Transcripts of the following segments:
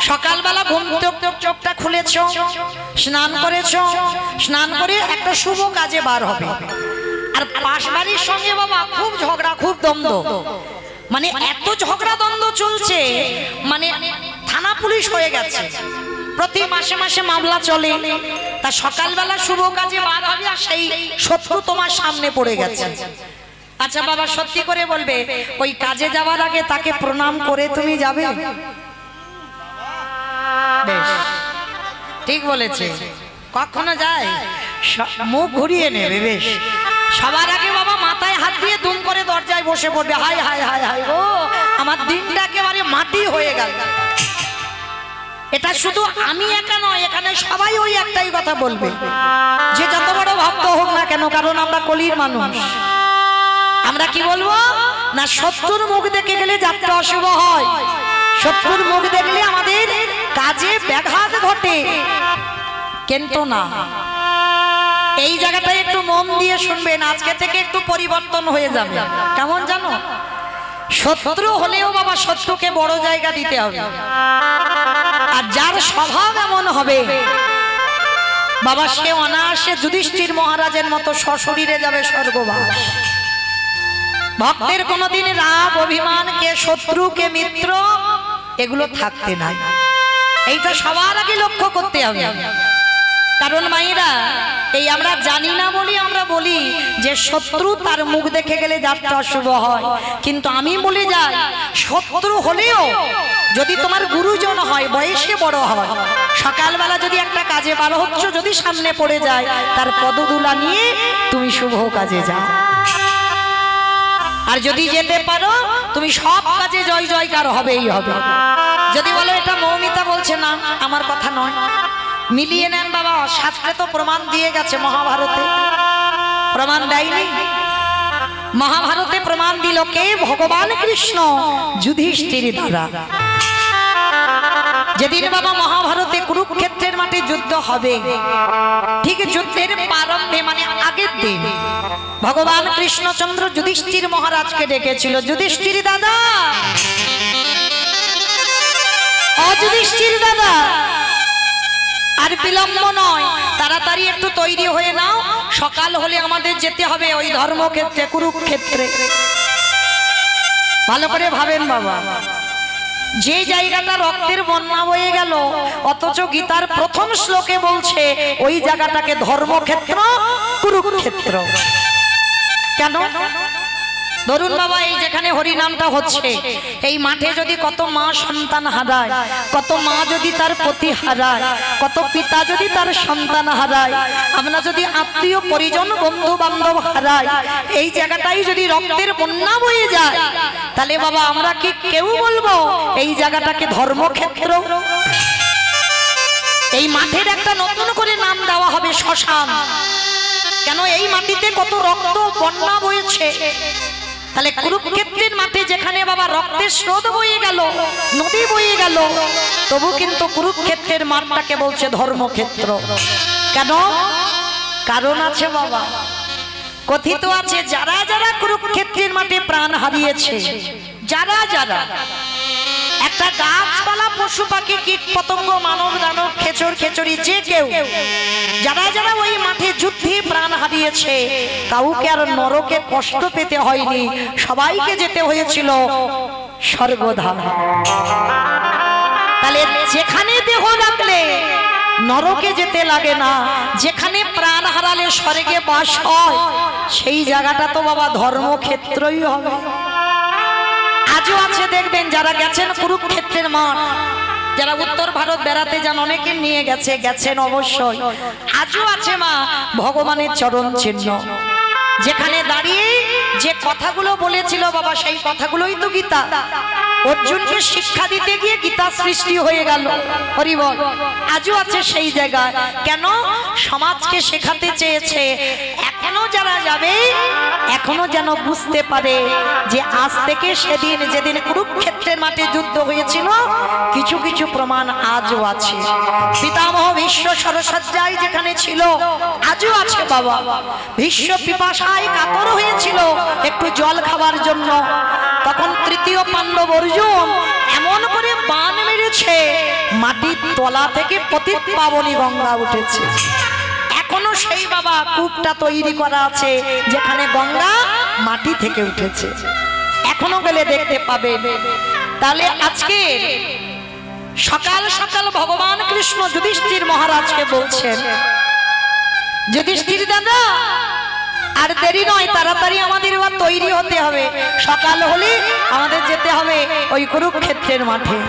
সকালবেলা ঘুম থেকে চোখটা খুলেছো, স্নান করেছো, স্নান করে একটা শুভ কাজে বার হবে। আর পাশ বাড়ির সঙ্গে বাবা খুব ঝগড়া, খুব দ্বন্দ্ব, মানে এত ঝগড়া দ্বন্দ্ব চলছে, মানে থানা পুলিশ হয়ে গেছে, প্রতি মাসে মাসে মামলা চলে। তা সকালবেলা শুভ কাজে বার হবে আর সেই শত্রু তোমার সামনে পড়ে গেছে। আচ্ছা বাবা সত্যি করে বলবে, ওই কাজে যাওয়ার আগে তাকে প্রণাম করে তুমি যাবে? বেশ ঠিক বলেছে, কখনো যায় মুখ ঘুরিয়ে নেবে। বেশ, সবার আগে বাবা মাথায় হাত দিয়ে দুম করে দরজায় বসে পড়বে, হাই হাই হাই হাই ও আমার দিনটা একেবারে মাটি হয়ে গেল। এটা শুধু আমি একা নয়, এখানে সবাই ওই একটাই কথা বলবে, যে যত বড় ভক্ত হোক না কেন, কারণ আমরা কলির মানুষ। আমরা কি বলবো না, শত্রুর মুখ দেখে গেলে যাত্রা অশুভ হয়, শত্রুর মুখ দেখলে আমাদের কাজে ব্যাঘাত ঘটে। কিন্তু না, এই জায়গাটায় একটু মন দিয়ে শুনবেন, আজকে থেকে একটু পরিবর্তন হয়ে যাবে। কেমন জানো, শত্রু হলেও বাবা শত্রুকে বড় জায়গা দিতে হবে। আর যার স্বভাব এমন হবে বাবা, সে অনায়াসে যুধিষ্ঠির মহারাজের মতো সশরীরে যাবে স্বর্গবাস। ভক্তের কোনোদিন রাগ, অভিমান, কে শত্রু কে মিত্র এগুলো থাকতে নাই। এইটা সবার আগে লক্ষ্য করতে হবে। কারণ মায়েরা, এই আমরা জানি না বলি আমরা বলি যে শত্রু তার মুখ দেখে গেলে যাত্রা অশুভ হয়। কিন্তু আমি বলে যাই, শত্রু হলেও যদি তোমার গুরুজন হয়, বয়সে বড় হয়, সকালবেলা যদি একটা কাজে বার হচ্ছ, যদি সামনে পড়ে যায়, তার পদধূলা নিয়ে তুমি শুভ কাজে যাও। আর যদি যেতে পারো, তুমি সব কাজে জয় জয়কার হবেই হবে। যদি বলো এটা মৌমিতা বলছে, না আমার কথা নয়, মিলিয়ে নেন বাবা, শাস্ত্রে তো প্রমাণ দিয়ে গেছে। মহাভারতে প্রমাণ দেয়নি? মহাভারতে প্রমাণ দিল কে? ভগবান কৃষ্ণ যুধিষ্ঠির দ্বারা। যেদিন বাবা মহাভারতে কুরুক্ষেত্রের মাঠে যুদ্ধ হবে, ঠিক যুদ্ধের প্রারম্ভে মানে আগের দিন ভগবান কৃষ্ণচন্দ্র যুধিষ্ঠির মহারাজকে ডেকেছিল, যুধিষ্ঠির দাদা, অযুধিষ্ঠির দাদা, আর বিলম্ব নয়, তাড়াতাড়ি একটু তৈরি হয়ে নাও, সকাল হলে আমাদের যেতে হবে ওই ধর্মক্ষেত্রে, কুরুক্ষেত্রে। ভালো করে ভাবেন বাবা, যে জায়গাটা রক্তের বন্যা বয়ে গেল, অথচ গীতার প্রথম শ্লোকে বলছে ওই জায়গাটাকে ধর্মক্ষেত্র, কুরুক্ষেত্র। কেন? ধরুন বাবা, এই যেখানে হরিনামটা হচ্ছে, এই মাঠে যদি কত মা সন্তান হারায়, কত মা যদি তার পতি হারায়, কত পিতা যদি তার সন্তান হারায়, আমরা যদি আত্মীয় পরিজন বন্ধু বান্ধব হারাই, এই জায়গাটাই যদি রক্তের বন্যা বয়ে যায়, তাহলে বাবা আমরা কি কেউ বলবো এই জায়গাটাকে ধর্মক্ষেত্র? এই মাঠের একটা নতুন করে নাম দেওয়া হবে শ্মশান। কেন? এই মাটিতে কত রক্ত বন্যা বয়েছে। তাহলে কুরুক্ষেত্রের মাঠে যেখানে বাবা রক্তের স্রোত বয়ে গেল, নদী বয়ে গেল, তবু কিন্তু কুরুক্ষেত্রের মাঠটাকে বলছে ধর্মক্ষেত্র। কেন? কারণ আছে বাবা, কথিত আছে যারা যারা কুরুক্ষেত্রের মাঠে প্রাণ হারিয়েছে, যারা যারা, একটা গাছপালা, পশু পাখি, কীট পতঙ্গ, মানব দানব, খেচর খেচরি, যে কেউ, যারা যারা ওই মাঠে যুদ্ধে প্রাণ হারিয়েছে, কাউকে আর নরকে কষ্ট পেতে হয়নি, সবাইকে যেতে হয়েছিল স্বর্গধাম। তাহলে যেখানে দেহ রাখলে নরকে যেতে লাগে না, যেখানে প্রাণ হারালে স্বর্গে বাস হয়, সেই জায়গাটা তো বাবা ধর্মক্ষেত্রই হবে। আজও আছে, দেখবেন যারা গেছেন কুরুক্ষেত্রের মাঠ, যারা উত্তর ভারত বেড়াতে যান, অনেকে নিয়ে গেছেন অবশ্যই, আজও আছে মা ভগবানের চরণ চিহ্ন, যেখানে দাঁড়িয়ে যে কথাগুলো বলেছিল বাবা, সেই কথাগুলোই তো গীতা। অর্জুনকে শিক্ষা দিতে গিয়ে গীতা সৃষ্টি হয়ে গেল, হরি বল। আজও আছে সেই জায়গায়। কেন? সমাজকে শেখাতে চেয়েছে, এখনো যারা যাবে এখনো যেন বুঝতে পারে যে আজ থেকে সেদিন যেদিন কুরুক্ষেত্রের মাঠে যুদ্ধ হয়েছিল, কিছু কিছু প্রমাণ আজও আছে। পিতামহ ভীষ্ম সরসজ্জায় যেখানে ছিল, আজও আছে বাবা। ভীষ্ম পিপাসায় কাতর হয়েছিল একটু জল খাবার জন্য, তখন তৃতীয় পাণ্ডব অর্জুন এমন করে বাণ মেরেছিল মাটির তলা থেকে পতিত পাবনী গঙ্গা উঠেছে। এখনো সেই বাবা কূপটা তৈরি করা আছে যেখানে গঙ্গা মাটি থেকে উঠেছে, এখনো গেলে দেখতে পাবে। তাহলে আজকে সকাল সকাল ভগবান কৃষ্ণ যুধিষ্ঠির মহারাজকে বলছেন, যুধিষ্ঠির দাদা আর দেরি নয়, তাড়াতাড়ি আমাদের এবার তৈরি হতে হবে, সকাল হলে আমাদের যেতে হবে ওই কুরুক্ষেত্রের মাঠে।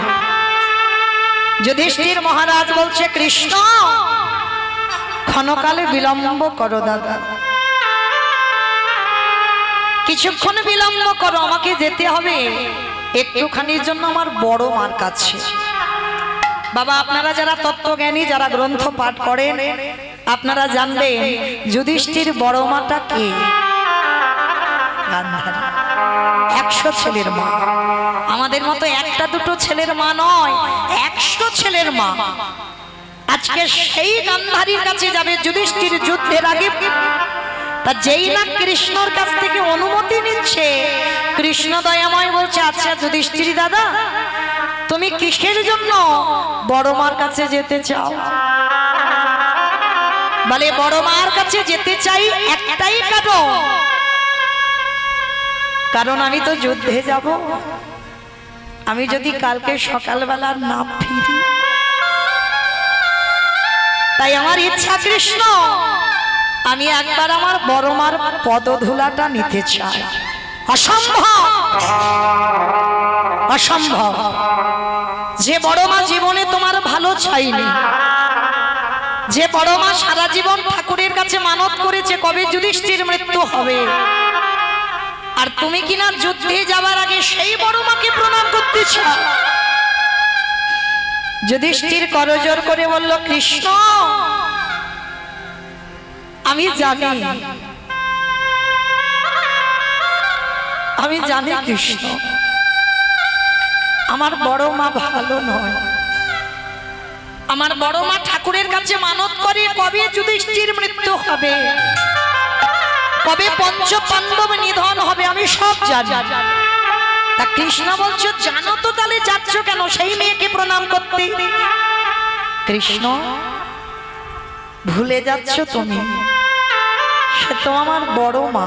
যুধিষ্ঠির মহারাজ বলছে, কৃষ্ণ ক্ষণকালে বিলম্ব করো দাদা, কিছুক্ষণ বিলম্ব করো, আমাকে যেতে হবে একটুখানির জন্য আমার বড় মার কাছে। বাবা আপনারা যারা তত্ত্বজ্ঞানী, যারা গ্রন্থ পাঠ করেন, আপনারা জানবেন যুধিষ্ঠির বড় মাটা কে? গান্ধারী, 100 ছেলের মা। আমাদের মতো একটা দুটো ছেলের মা নয়, 100 ছেলের মা। আজকে সেই গান্ধারীর কাছে যাবে যুধিষ্ঠির যুদ্ধের আগে। তা যেই না কৃষ্ণর কাছ থেকে অনুমতি নিচ্ছে, কৃষ্ণ দয়াময় বলছে, আচ্ছা যুধিষ্ঠির দাদা তুমি কিসের জন্য বড় মার কাছে যেতে চাও? বলে বড় মার কাছে যেতে চাই একটাই কারণ আমি তো যুদ্ধে যাব, আমি যদি কালকে সকালবেলা না ফিরি, তাই আমার ইচ্ছা কৃষ্ণ আমি একবার আমার বড় মার পদধূলাটা নিতে চাই। অসম্ভব, অসম্ভব, যে বড় মা জীবনে তোমার ভালো চাইনি, যে বড় মা সারা জীবন ঠাকুরের কাছে মানত করেছে কবে যুধিষ্ঠির মৃত্যু হবে, আর তুমি কিনা যুদ্ধে যাবার আগে সেই বড় মাকে প্রণাম করতে চাও। যুধিষ্ঠির করজোর করে বলল, কৃষ্ণ আমি জানি, আমি জানি কৃষ্ণ আমার বড় মা ভালো নয়, আমার বড় মা ঠাকুরের কাছে মানত করে কবে যুধিষ্ঠির মৃত্যু হবে, কবে পঞ্চ পাণ্ডব নিধন হবে, আমি সব জানি। তা কৃষ্ণ বলছো জানো তো তাহলে যাচ্ছ কেন সেই মেয়েকে প্রণাম করতে? কৃষ্ণ ভুলে যাচ্ছ তুমি, সে তো আমার বড় মা,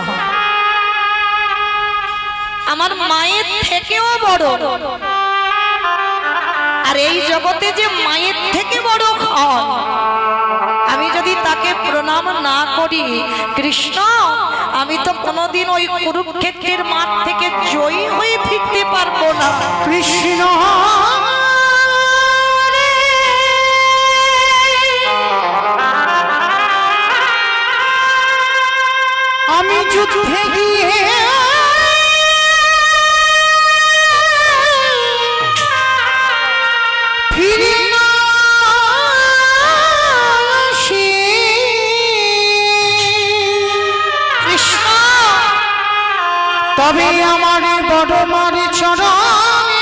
আমার মায়ের থেকেও বড়। আর এই জগতে যে মায়ের থেকে বড় হয়, আমি যদি তাকে প্রণাম না করি কৃষ্ণ, আমি তো কোনোদিন ওই কুরুক্ষেত্রের মাঠ থেকে জয়ী হয়ে ফিরতে পারবো না। কৃষ্ণ আমি যুদ্ধে গিয়ে ফিরে না আসি, কৃষ্ণ তবে আমার বড় মার চরণে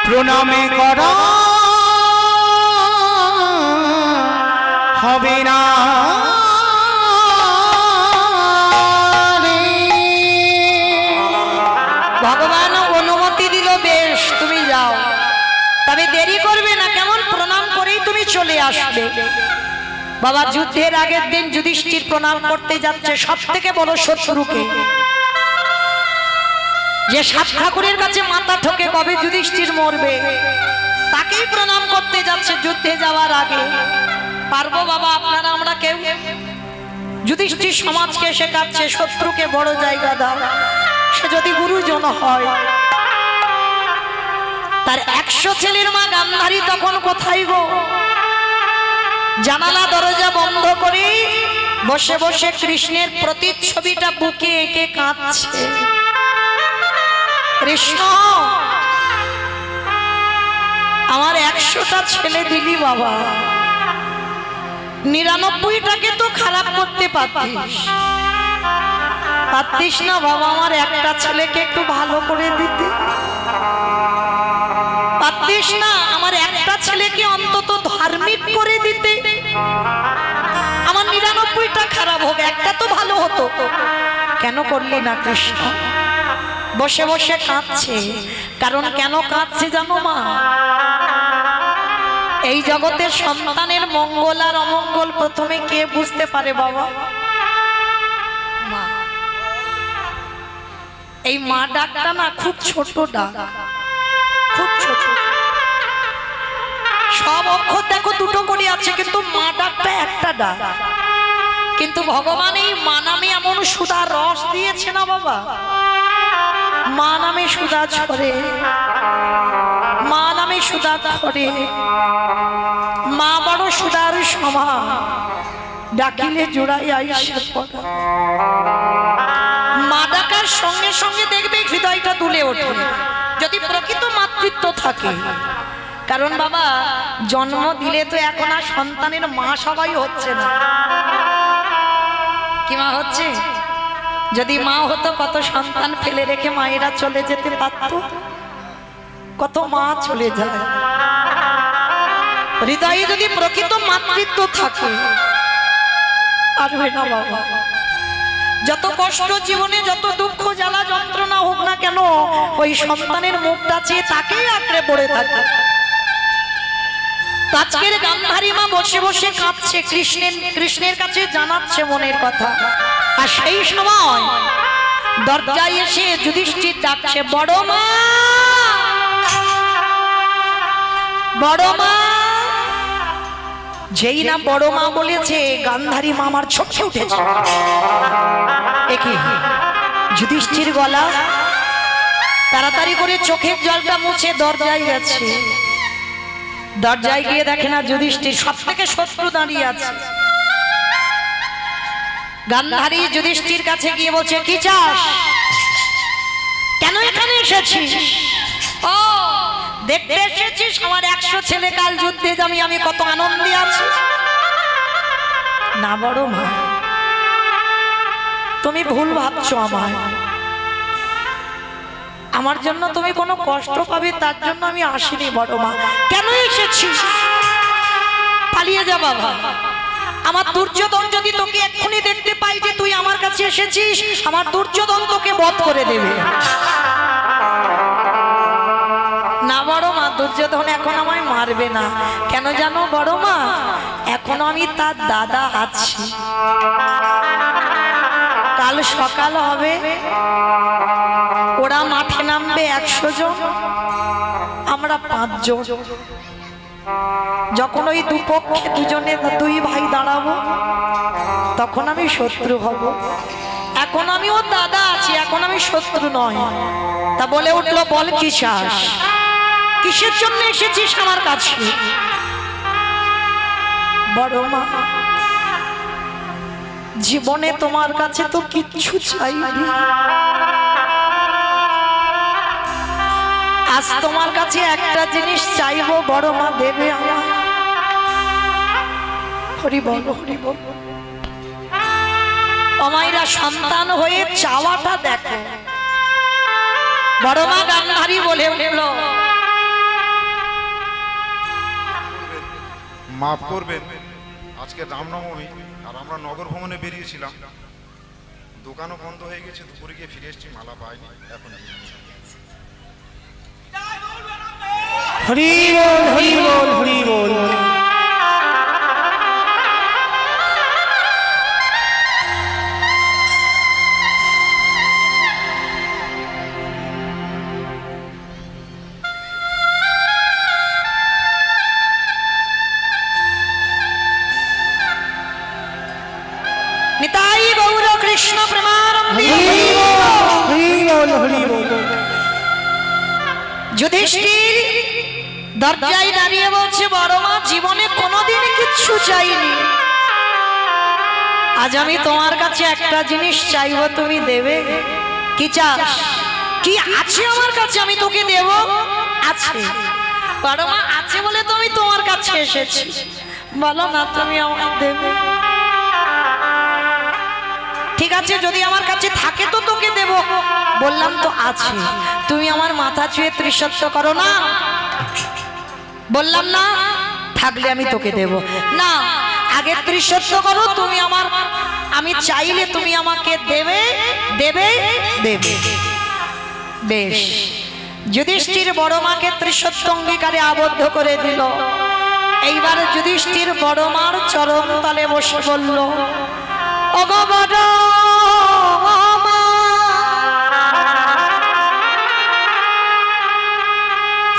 প্রণামে করা হবে না। ভগবান অনুমতি দিল, বেশ তুমি যাও, তবে দেরি করবে না, কেমন প্রণাম করেই তুমি চলে আসবে। বাবা যুদ্ধের আগের দিন যুধিষ্ঠির প্রণাম করতে যাচ্ছে সব থেকে বড় শত্রুকে, যে সাত ঠাকুরের কাছে মাথা ঠকে কবে যুধিষ্ঠির মরবে, তাকেই প্রণাম করতে যাচ্ছে যুদ্ধে যাওয়ার আগে। পারবো বাবা আপনারা আমরা কেউ? যুধিষ্ঠির সমাজকে শেখাচ্ছে শত্রুকে বড় জায়গা দাও, সে যদি গুরুজন হয়। তার 100 ছেলের মা গান্ধারী তখন কোথায় গো? জানালা দরজা বন্ধ করে বসে বসে কৃষ্ণের প্রতিচ্ছবিটা বুকে এঁকে কাঁদছে। কৃষ্ণ আমার 100টা ছেলে দিলি বাবা, 99টাকে তো খারাপ করতে পারতিস, পারতিস না বাবা আমার একটা ছেলেকে একটু ভালো করে দিতে? পারতিস না আমার একটা ছেলেকে অন্তত ধার্মিক করে দিতে? আমার 99টা খারাপ হোক, একটা তো ভালো হতো, কেন করলি না কৃষ্ণ? বসে বসে কাঁদছে। কারণ কেন কাঁদছে জানো মা? এই জগতের সন্তানের মঙ্গল আর অমঙ্গল প্রথমে কে বুঝতে পারে বাবা? মা। এই মা ডাকটা না খুব ছোট ডাক, খুব ছোট। সব অক্ষর দেখো দুটো করে আছে, কিন্তু মা ডাকটা একটা ডাক। কিন্তু ভগবান এই মা নামে এমন সুধা রস দিয়েছে না বাবা, মা নামে সুধা ছড়ে, মা নামে সুধা ছড়ে। মা বড় সুধার সমান, ডাকিলে জোড়াই আইসা পড়া। মা ডাকার সঙ্গে সঙ্গে দেখবে হৃদয়টা দুলে ওঠে, যদি প্রকৃত মাতৃত্ব থাকে। কারণ বাবা জন্ম দিলে তো এখন আর সন্তানের মা সবাই হচ্ছে না। কি মা হচ্ছে? যদি মা হতো কত সন্তান ফেলে রেখে মায়েরা চলে যেতে পারত, কত মা চলে যায়। হৃদয়ে যদি প্রকৃত মাতৃত্ব থাকে আর হয় না বাবা। যত কষ্ট জীবনে, যত দুঃখ জ্বালা যন্ত্রণা হোক না কেন, ওই সন্তানের মুখটা চেয়ে তাকেই আঁকড়ে পড়ে থাকে। আজকের গান্ধারী মা বসে বসে কাঁদছে, কৃষ্ণের কাছে জানাচ্ছে মনের কথা। আর সেই সময় দরজায় এসে যুধিষ্ঠির ডাকছে, বড় মা, বড় মা। যেই না বড় মা বলেছে, গান্ধারী মা আমার ছটকে উঠেছে। যুধিষ্ঠির গলা তাড়াতাড়ি করে চোখের জলটা মুছে দরজায় গেছে। দরজায় গিয়ে দেখে না যুধিষ্ঠির সব থেকে শত্রু দাঁড়িয়ে আছে। গান্ধারী যুধিষ্ঠির কাছে গিয়ে বলছে, কি চাস? কেন এখানে এসেছিস? ও দেখতে এসেছিস আমার 100 ছেলে কাল যুদ্ধে আমি কত আনন্দে আছি। না বড় মা, তুমি ভুল ভাবছো। আমার জন্য তুমি কোনো কষ্ট পাবে তার জন্য আমি আসিনি বড় মা। কেন এসেছিস? পালিয়ে যা বাবা। আমার দুর্যোধন যদি তোকে এক্ষুনি দেখতে পাই যে তুই আমার কাছে এসেছিস, আমার দুর্যোধন তোকে বধ করে দেবে। না বড় মা, দুর্যোধন এখন আমায় মারবে না। কেন জানো বড় মা? এখনো আমি তার দাদা আছি। কাল সকাল হবে, ওরা মাঠে নামবে 100 জন, আমরা 5 জন। যখন ওই দুপক্ষে দুজনে 2 ভাই দাঁড়াবো, তখন আমি শত্রু হব। এখন আমি ওর দাদা আছি, এখন আমি শত্রু নয়। তা বলে উঠলো, বল কি চাস? কিসের জন্য এসেছিস আমার কাছে? বড় মা, জীবনে তোমার কাছে তো কিচ্ছু চাইনি, আজ তোমার কাছে একটা জিনিস চাইবো বড় মা, দেবে আমার? হরি বল, হরি বল। অমাইরা সন্তান হয়ে চাওয়াটা দেখো। বড় মা গান্ধারী বলে উঠল, মাফ করবেন, আজকে রামনবমী আর আমরা নগর ভ্রমণে বেরিয়েছিলাম, দোকানও বন্ধ হয়ে গেছে। দুপুরে গিয়ে ফিরে এসেছি, মালা পাইনি। এখন হরি বল, হরি বল, হরি বল। নিতাই গৌর কৃষ্ণ প্রেমানন্দে। হরি বল, হরি বল। যুধিষ্ঠির দরজায় দাঁড়িয়ে বলছে, বড় মা, জীবনে কোনোদিন কিচ্ছু চাইনি, আজ আমি তোমার কাছে একটা জিনিস চাইবো, তুমি দেবে? কি চাস? কি আছে আমার কাছে আমি তোকে দেব? আছে। বড় মা, আছে বলে তো আমি তোমার কাছে এসেছি, বলো না তুমি আমায় দেবে? ঠিক আছে, যদি আমার কাছে থাকে তো তোকে দেব। বললাম তো আছে। তুমি আমার মাথা ছুঁয়ে ত্রিশত্ব করো না, বললাম না? থাকলে আমি তোকে দেব না, আগে ত্রিশত্ব করো। তুমি আমার, আমি চাইলে তুমি আমাকে দেবে, দেবে, দেবে। বেশ, যুধিষ্ঠির বড় মাকে ত্রিসত্য অঙ্গীকারে আবদ্ধ করে দিল। এইবার যুধিষ্ঠির বড় মার চরণ তলে বসে বলল, ওগো বড় মা,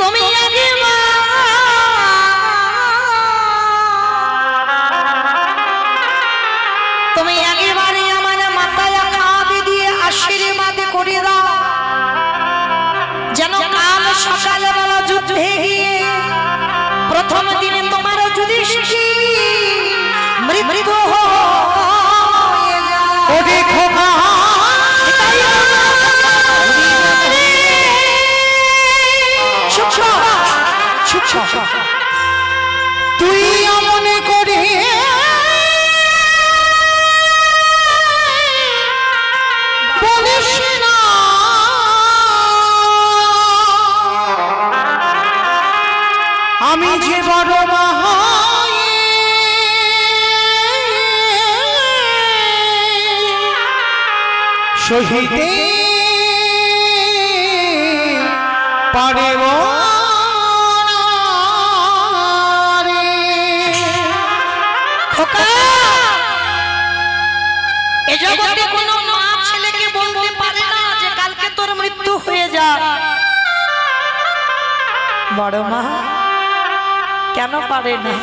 তুমি আগে মা, তুমি একেবারে আমার মাথায় হাত দিয়ে আশীর্বাদ করে দাও, যেন কাল সকালবেলা যুদ্ধে গিয়ে প্রথম দিনে তোমার যুধিষ্ঠির মৃত্যু হয়ে যায়। ও দেখো মা, তুই মনে করে বলিস না, আমি যে বড় মা সহিতে পারব না রে। খোকা, এ জগতে কোনো মা ছেলেকে বলতে পারে না যে কালকে তোর মৃত্যু হয়ে যায়। বড় মা কেন পারে না?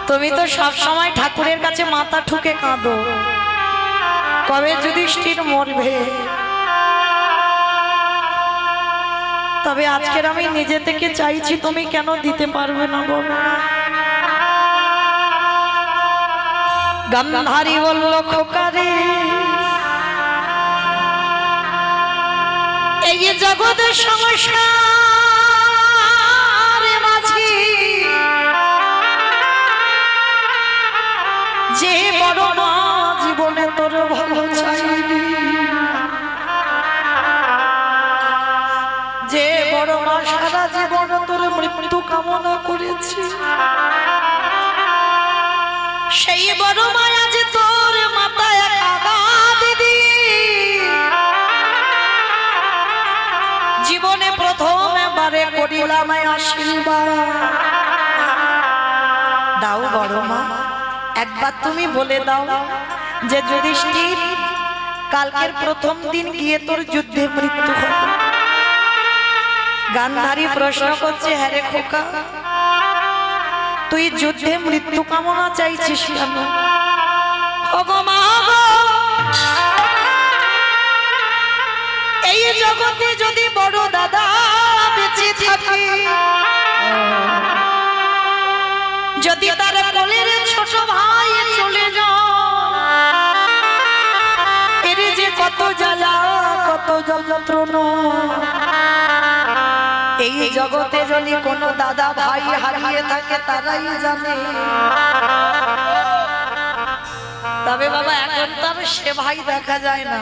তুমি তো সব সময় ঠাকুরের কাছে মাথা ঠুকে কাঁদো, কবে যুধিষ্ঠির মরবে। তবে আজকের আমি নিজে থেকে চাইছি, তুমি কেন দিতে পারবে না বলো? গান্ধারী বলল, খোকারে, এই জগতের সংসার মাঝি যে বড় মা জীবনে তোর ভালো চাইনি, যে বড় মা সারা জীবন তোর মৃত্যু কামনা করেছে, সেই বড় মায়া যে তোর মাথায় দিদি জীবনে প্রথম এবারে করিলাম আশীর্বাদ। দাও বড় মা, একবার তুমি বলে দাও যে যুধিষ্ঠির কালকের প্রথম দিন গিয়ে তোর যুদ্ধে মৃত্যু হবে। গান্ধারী প্রশ্ন করছে, হ্যাঁ রে খোকা, তুই যুদ্ধে মৃত্যু কামনা চাইছিস কেন? ওগো মা, এই জগতে যদি বড় দাদা বেঁচে থাকে, যদি তার কোলের ছোট ভাই চলে যায়, এর যে কত জ্বালা কত যন্ত্রণা। এই জগতে যদি কোনো দাদা ভাই হারিয়ে থাকে তারাই জানে। তবে বাবা এখন তার সে ভাই দেখা যায় না।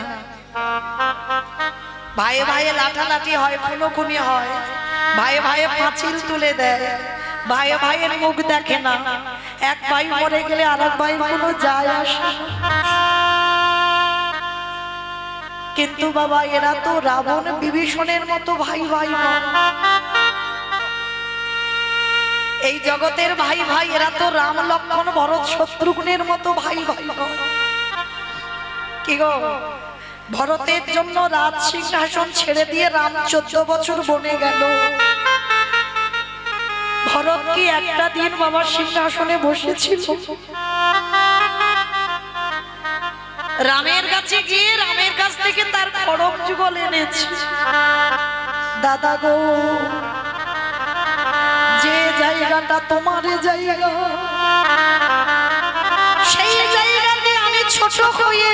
ভাইয়ে ভাইয়ে লাঠালাঠি হয়, খুনোখুনি হয়, ভাইয়ে ভাইয়ে পাঁচিল তুলে দেয়, ভাইয়ে ভাইয়ের মুখ দেখে না। এক ভাই মরে গেলে আর এক ভাই কোনো যায় আসে না। কিন্তু বাবা এরা তো রাবণ বিভীষণের মতো ভাই ভাই নয়। এই জগতের ভাই ভাই এরা তো রাম লক্ষ্মণ ভরত শত্রুঘ্নের মতো ভাই ভাই নয়। কি গো, ভরতের জন্য রাজ সিংহাসন ছেড়ে দিয়ে রাম 14 বছর বনে গেল। ভরত কি একটা দিন বাবার সিংহাসনে বসেছিল? রামের কাছে গিয়ে রামের কাছ থেকে তার খড়গ যুগল এনেছে। দাদা গো, যে জায়গাটা তোমার জায়গা, সেই জায়গাতে আমি ছোট হয়ে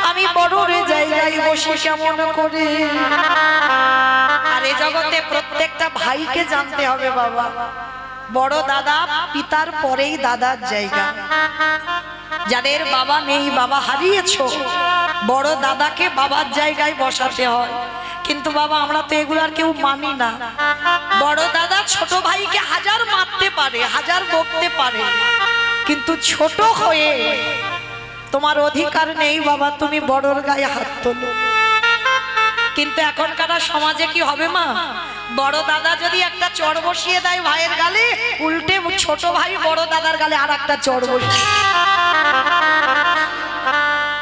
আমি বড়র জায়গায় বসে কেমন করে? আর এই জগতে প্রত্যেকটা ভাইকে জানতে হবে বাবা, বড় দাদা পিতার পরেই দাদার জায়গা। যাদের বাবা নেই, বাবা হারিয়েছো, বড় দাদাকে বাবার জায়গায় বসাতে হয়। কিন্তু বাবা আমরা তো এগুলো আর কেউ মানি না। বড় দাদা ছোট ভাইকে হাজার মারতে পারে, হাজার বকতে পারে, কিন্তু ছোট হয়ে তোমার অধিকার নেই বাবা তুমি বড়র গায়ে হাত তোলো। কিন্তু এখনকার সমাজে কি হবে মা, বড় দাদা যদি একটা চড় বসিয়ে দেয় ভাইয়ের গালে, উল্টে ছোট ভাই বড় দাদার গালে আর একটা চড় বসিয়ে,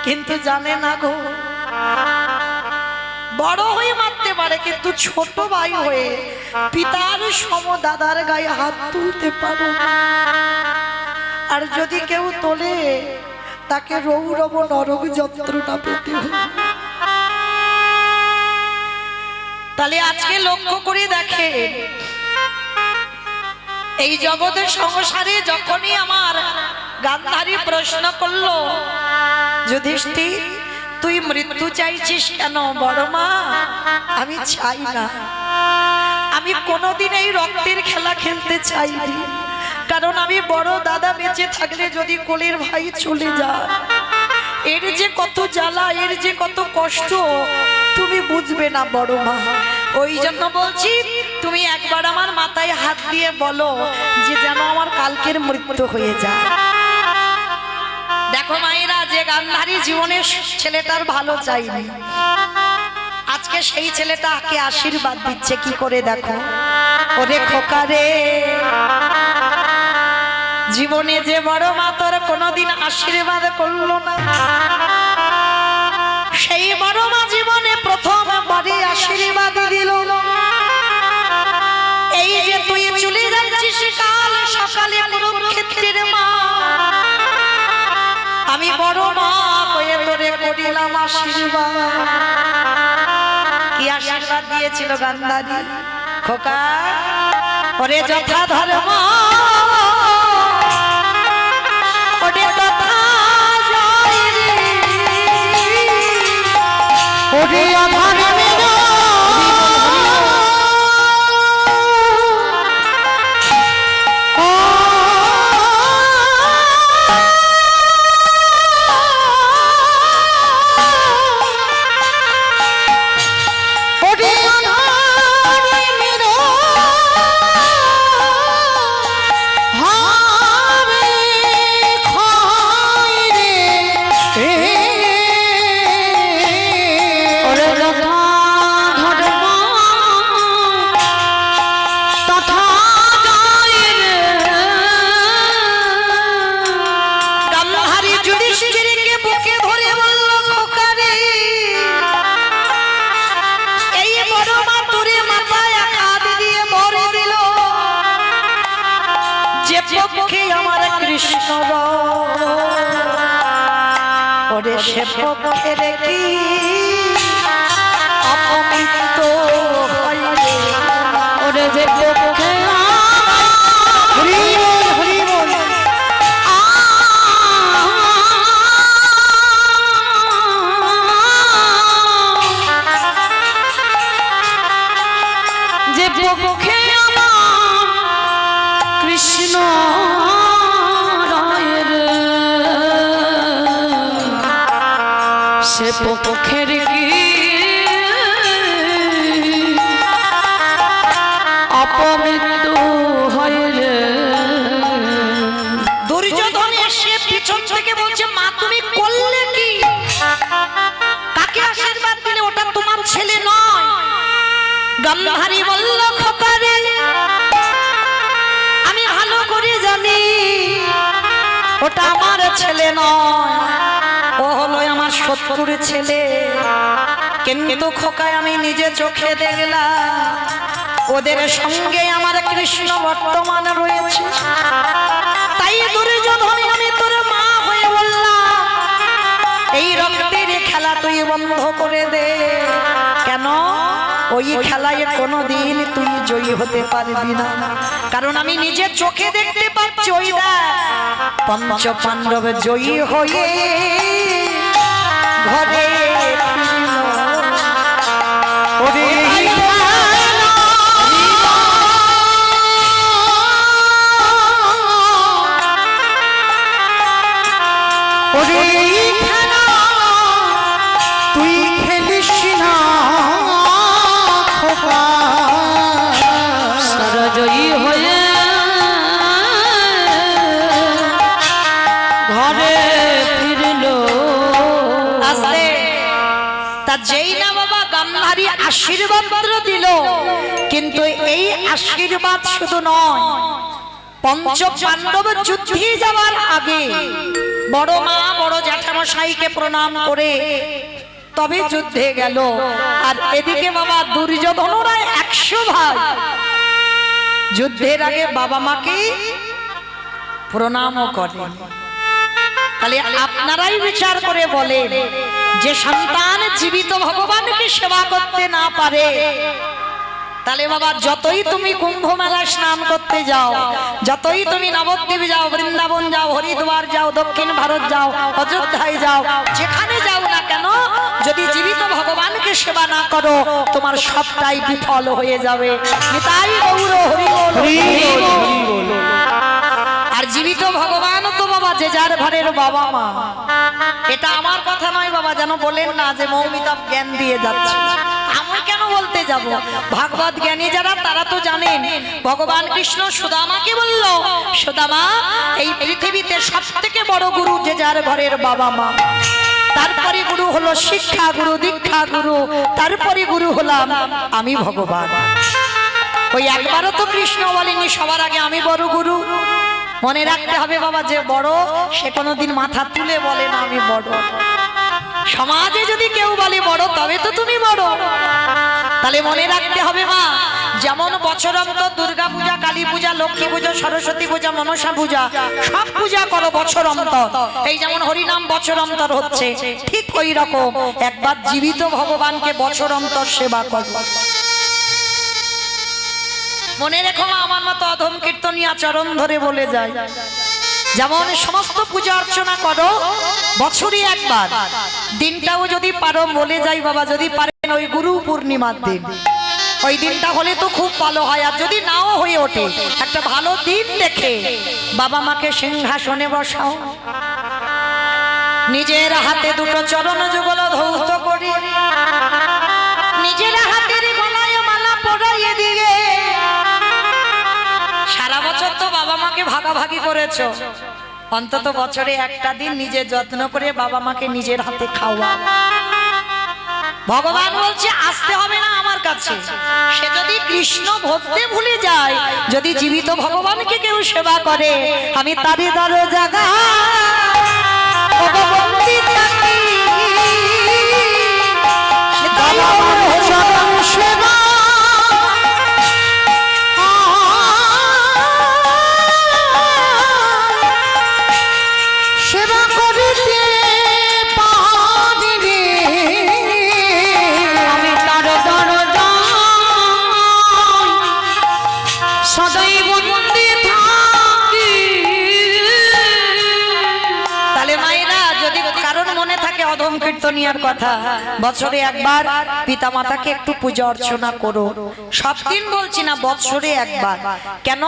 কিন্তু জানে না গো, বড় হয়ে মারতে পারে কিন্তু ছোট ভাই হয়ে পিতার সম দাদার গায়ে হাত তুলতে পারো না। আর যদি কেউ তোলে তাকে রৌরব নরক যন্ত্রণা পেতে হবে। তাহলে আজকে লক্ষ্য করে দেখে, এই জগতের সংসারে যখনই আমার গান্ধারী প্রশ্ন করলো, যুধিষ্ঠির তুই মৃত্যু চাইছিস কেন? বড় মা, আমি চাই না, আমি কোনোদিন এই রক্তের খেলা খেলতে চাইনি, কারণ আমি বড় দাদা বেঁচে থাকলে যদি কোলের ভাই চলে যায়, এর যে কত জ্বালা, এর যে কত কষ্ট তুমি বুঝবে না বড় মা। ওই জন্য বলছি, তুমি একবার আমার মাথায় হাত দিয়ে বলো যে যেন আমার কালকের মৃত্যু হয়ে যায়। দেখো মায়েরা, যে গান্ধারী জীবনের ছেলেটার ভালো চাইনি, আজকে সেই ছেলেটাকে আশীর্বাদ দিচ্ছে কি করে দেখো। ওরে খোকা রে, জীবনে যে বড় মা তোর কোনোদিন আশীর্বাদ করলো না, সেই বড় মা জীবনে প্রথম বাড়ি আশীর্বাদ দিল। এই যে তুই চলে যাচ্ছিস কাল সকালে কুরুক্ষেত্রের মা, আমি বড় মা হয়ে তোরে করিলাম আশীর্বাদ। কি আশীর্বাদ দিয়েছিল গান্ধারী? খোকা, ওরে যথা ধর্ম, ওরে তথা জয় রে, ওরে অধর্মের সে পক্ষের কি অপমৃত হয় রে, ওরে যে পক্ষে যে পক্ষে আমার কৃষ্ণ সে পক্ষের কি অপমৃত্যু হয় রে। দুর্যোধন এসে পিছন থেকে বলছে, মা তুমি করলে কি? কাকে আশীর্বাদ দিলে? ওটা তোমার ছেলে নয়। গান্ধারী বলল, খোকা রে, আমি ভালো করে জানি ওটা আমার ছেলে নয়, ও হলো আমার শত্রুর ছেলে। কিন্তু খোকায় আমি নিজে চোখে দেখলাম ওদের সঙ্গে আমার কৃষ্ণ বর্তমান রয়েছে। তাই দুর্যোধন আমি তোর মা হয়ে বললাম, এই রক্তের খেলা তুই বন্ধ করে দে। কেন? ওই খেলায় কোনোদিন তুই জয়ী হতে পারবি না, কারণ আমি নিজে চোখে দেখতে পাচ্ছি ওই পঞ্চ পাণ্ডব জয়ী হয়ে ঘরে তুই খেলিস না জয়ী হয়ে ঘরে ফিরলো। তা যেই না বাবা গান্ধারী আশীর্বাদ দিল, কিন্তু এই আশীর্বাদ শুধু নয়, পঞ্চ পাণ্ডব যুদ্ধে যাওয়ার আগে বড় মা বড় জ্যাঠামশাইকে প্রণাম করে তবে যুদ্ধে গেল। আর এদিকে বাবা দুর্যোধনরা 100 ভাই যুদ্ধের আগে বাবা মাকে প্রণামও করে। তাহলে আপনারাই বিচার করে বলেন, যে সন্তান জীবিত ভগবানকে সেবা করতে না পারে, তাহলে বাবা যতই তুমি কুম্ভ মেলায় স্নান করতে যাও, যতই তুমি নবদ্বীপ যাও, বৃন্দাবন যাও, হরিদ্বার যাও, দক্ষিণ ভারত যাও, অযোধ্যায় যাও, যেখানে যাও না কেন, যদি জীবিত ভগবানকে সেবা না করো, তোমার সবটাই বিফল হয়ে যাবে। তাই গৌর হরি বল, হরি বল। আর জীবিত ভগবান তো বাবা যে যার ঘরের বাবা মা। এটা আমার কথা নয় বাবা, যেন বলেন না যে মৌমিতা জ্ঞান দিয়ে যাচ্ছে। আমি কেন বলতে যাব? ভাগবত জ্ঞানী যারা তারা তো জানেন, ভগবান কৃষ্ণ সুদামাকে বলল, সুদামা এই পৃথিবীতে সবথেকে বড় গুরু যে যার ঘরের বাবা মা। তারপরে গুরু হলো শিক্ষা গুরু, দীক্ষা গুরু, তারপরে গুরু হলাম আমি ভগবান। ওই একবারও তো কৃষ্ণ বলেনি সবার আগে আমি বড় গুরু। মনে রাখতে হবে বাবা, যে বড় সে কোনোদিন মাথা তুলে বলে না আমি বড়। সমাজে যদি কেউ বলে বড়, তবে তো তুমি বড়। তাহলে মনে রাখতে হবে মা, যেমন বছরন্তর দুর্গা পূজা, কালী পূজা, লক্ষ্মী পূজা, সরস্বতী পূজা, মনসা পূজা, সব পূজা করো বছর অন্তর। এই যেমন হরিনাম বছর অন্তর হচ্ছে, ঠিক ওই রকম একবার জীবিত ভগবানকে বছর অন্তর সেবা করো। মনে রেখো মা, আমার মতো অধম কীর্তনিয়া চরণ ধরে বলে যায়, যেমন সমস্ত পূজা অর্চনা করো বছরে একবার, দিনটাও যদি পারো বলে যাই বাবা, যদি পারেন ওই গুরু পূর্ণিমার দিন, ওই দিনটা হলে তো খুব ভালো হয়। আর যদি নাও হয়ে ওঠে, একটা ভালো দিন দেখে বাবা মাকে সিংহাসনে বসাও, নিজের হাতে দুটো চরণ যুগল ধৌত করি, নিজের হাতের গলায় মালা পরাইয়ে দিয়ে। সারা বছর তো বাবা মাকে ভাগাভাগি করেছো, অন্তত বছরে একটা দিন নিজের যত্ন করে বাবা মাকে নিজের হাতে খাওয়া। ভগবান বলছে আসতে হবে না আমার কাছে। সে যদি কৃষ্ণ ভজতে ভুলে যায়, যদি জীবিত ভগবানকে কেউ সেবা করে, আমি তারই দরজাগা সেবা কীর্তনিয়ার কথা, বছরে একবার পিতা মাতাকে একটু পূজা অর্চনা করো। সব দিন বলছি না, বছরে একবার। কেন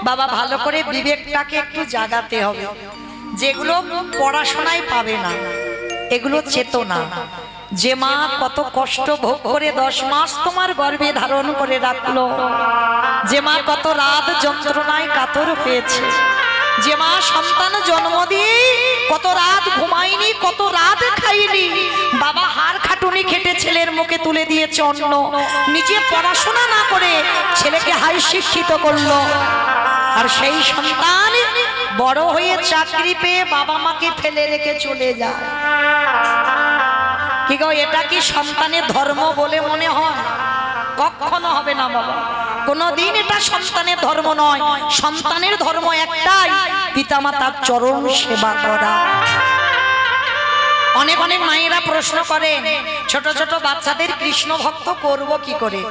বাবা? ভালো করে বিবেকটাকে একটু জাগাতে হবে। যেগুলো পড়াশোনায় পাবে না, এগুলো চেতনা। যে মা কত কষ্ট ভোগ করে 10 মাস তোমার গর্ভে ধারণ করে রাখলো, যে মা কত রাত যন্ত্রণায় কাতর হয়েছে, যে মা সন্তান জন্ম দিয়ে কত রাত ঘুমায়নি, কত রাত খাইনি, বাবা হাড় খাটুনি খেটে ছেলের মুখে তুলে দিয়েছে অন্ন, নিজে পড়াশোনা না করে ছেলেকে হাই শিক্ষিত করলো। আর সেই সন্তান বড় হয়ে চাকরি পেয়ে বাবা মাকে ফেলে রেখে চলে যায়। কি গো, এটা কি সন্তানের ধর্ম বলে মনে হয়? কখনো হবে না বাবা, কোনদিন এটা সন্তানের ধর্ম নয়। সন্তানের ধর্ম একটাই, পিতামাতার চরণ সেবা করা। অনেক অনেক মায়েরা প্রশ্ন করেন, ছোট ছোট বাচ্চাদের কৃষ্ণ ভক্ত করব কি করে?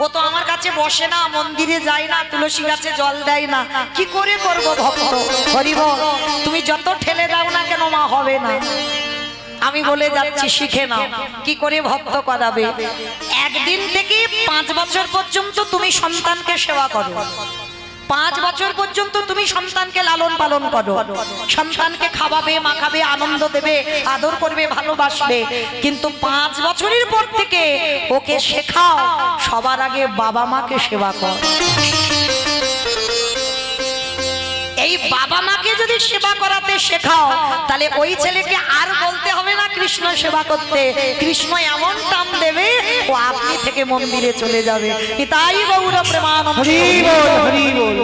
ও তো আমার কাছে বসে না, মন্দিরে যায় না, তুলসী গাছে জল দেয় না, কি করে করব ভক্ত? হরি বল। তুমি যত ঠেলে দাও না কেন মা, হবে না। আমি বলে যাচ্ছি, শিখে নাও কি করে ভক্ত করাবে। একদিন থেকে 5 বছর পর্যন্ত তুমি সন্তানকে সেবা করো, 5 বছর পর্যন্ত তুমি সন্তানকে লালন পালন করো, সন্তানকে খাওয়াবে, মাখাবে, আনন্দ দেবে, আদর করবে, ভালোবাসবে। কিন্তু 5 বছরের পর থেকে ওকে শেখাও সবার আগে বাবা মাকে সেবা কর। এই বাবা মাকে যদি সেবা করাতে শেখাও তাহলে ওই ছেলেকে আর বলতে হবে না কৃষ্ণ সেবা করতে, কৃষ্ণ এমন টান দেবে ও আপনি থেকে মন্দিরে চলে যাবে। তাই গৌর প্রেমানন্দ। হরি বল হরি বল।